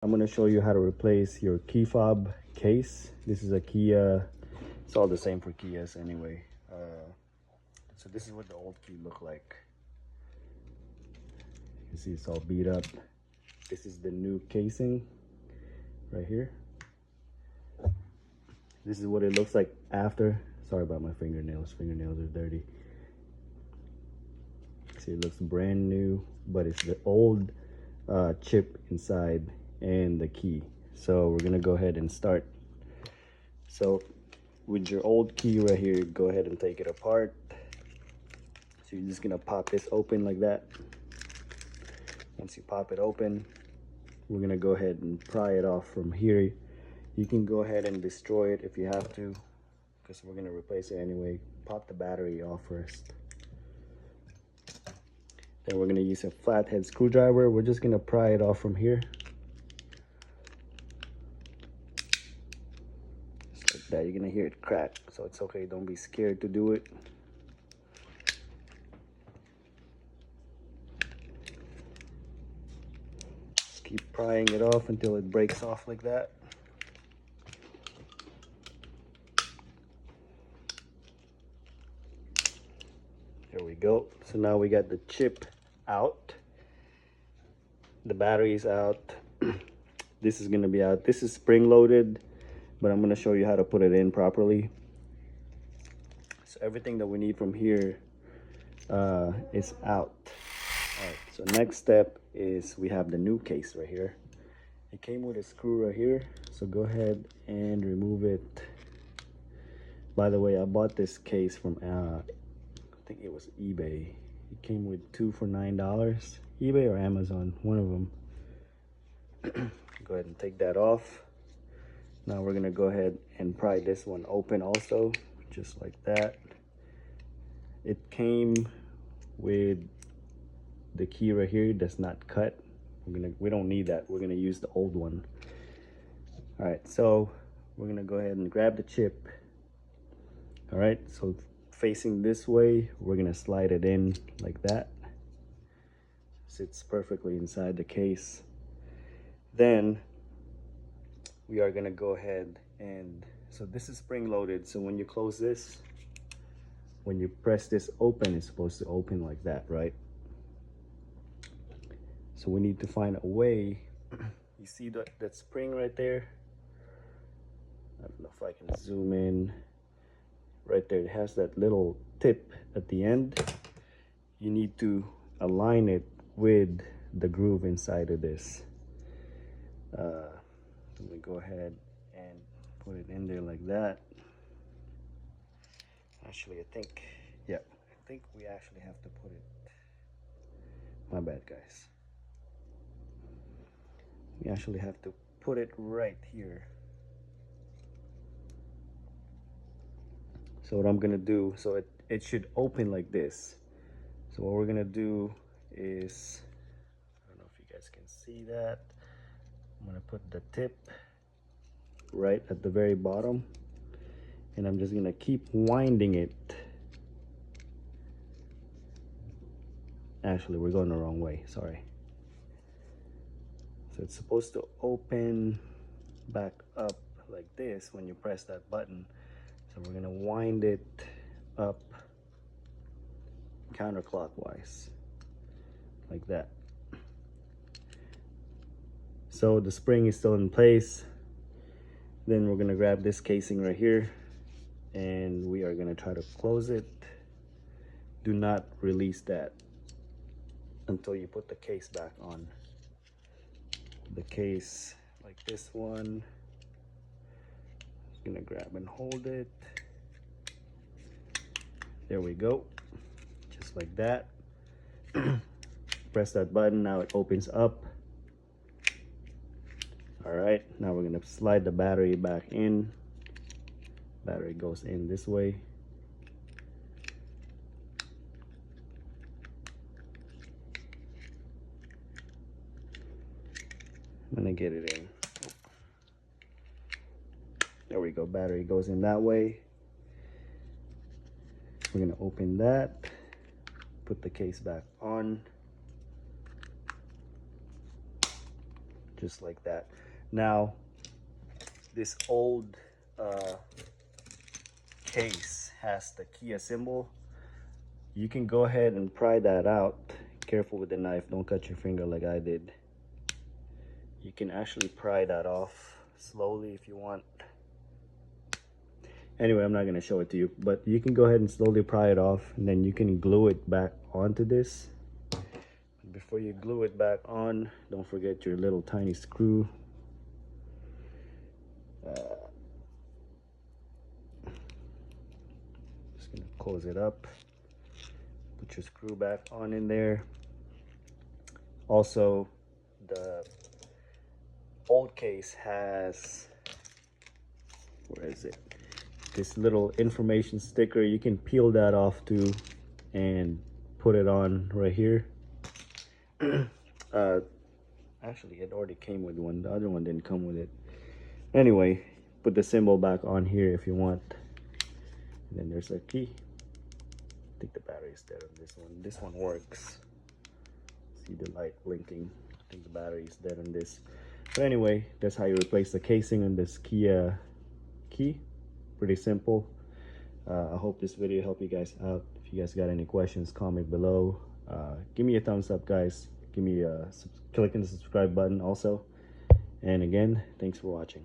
I'm going to show you how to replace your key fob case. This is a Kia. It's all the same for Kias anyway. So this is what the old key looked like. You see it's all beat up. This is the new casing right here. This is what it looks like after. Sorry about my fingernails. Fingernails are dirty. See, it looks brand new, but it's the old chip inside and the key. So we're gonna go ahead and start. So with your old key right here, go ahead and take it apart. So you're just gonna pop this open like that. Once you pop it open, we're gonna go ahead and pry it off from here. You can go ahead and destroy it if you have to, because we're gonna replace it anyway. Pop the battery off first. Then we're gonna use a flathead screwdriver. We're just gonna pry it off from here. Just like that. You're gonna hear it crack, so it's okay. Don't be scared to do it. Just keep prying it off until it breaks off like that. There we go. So now we got the chip out. The battery's out. This is gonna be out. This is spring loaded, but I'm gonna show you how to put it in properly. So everything that we need from here is out. All right, so next step is we have the new case right here. It came with a screw right here, so go ahead and remove it. By the way, I bought this case from I think it was eBay. It came with 2 for $9. eBay or Amazon, one of them. Go ahead and take that off. Now we're gonna go ahead and pry this one open also, just like that. It came with the key right here that's not cut. We don't need that. We're gonna use the old one. All right, so we're gonna go ahead and grab the chip. All right, so facing this way, we're gonna slide it in like that. Sits perfectly inside the case. Then we are gonna go ahead and, so this is spring loaded, so when you close this, when you press this open, it's supposed to open like that, right? So we need to find a way. You see that spring right there? I don't know if I can zoom in. Right there, it has that little tip at the end. You need to align it with the groove inside of this. Let me go ahead and put it in there like that. Actually, I think we actually have to put it, my bad guys. We actually have to put it right here. So what I'm gonna do, so it should open like this. So what we're gonna do is, I don't know if you guys can see that. I'm gonna put the tip right at the very bottom, and I'm just gonna keep winding it. Actually, we're going the wrong way, sorry. So it's supposed to open back up like this when you press that button. So we're gonna wind it up counterclockwise, like that. So the spring is still in place. Then we're gonna grab this casing right here, and we are gonna try to close it. Do not release that until you put the case back on. The case like this one, just gonna grab and hold it. There we go, just like that. Press that button, now it opens up. All right, now we're gonna slide the battery back in. Battery goes in this way. I'm gonna get it in. There we go, battery goes in that way. We're gonna open that, put the case back on. just like that. Now this old case has the Kia symbol. You can go ahead and pry that out. Careful with the knife, don't cut your finger like I did. You can actually pry that off slowly if you want. Anyway, I'm not going to show it to you, but you can go ahead and slowly pry it off, and then you can glue it back onto this. Before you glue it back on, don't forget your little tiny screw. Just going to close it up. Put your screw back on in there. Also, the old case has, where is it? This little information sticker. You can peel that off too and put it on right here. Actually, it already came with one. The other one didn't come with it. Anyway, put the symbol back on here if you want. And then there's a key. I think the battery is dead on this one. This one works. See the light blinking. I think the battery is dead on this. But anyway, that's how you replace the casing on this Kia key. Pretty simple. I hope this video helped you guys out. If you guys got any questions, comment below. Give me a thumbs up, guys. Give me a clicking the subscribe button also. And again, thanks for watching.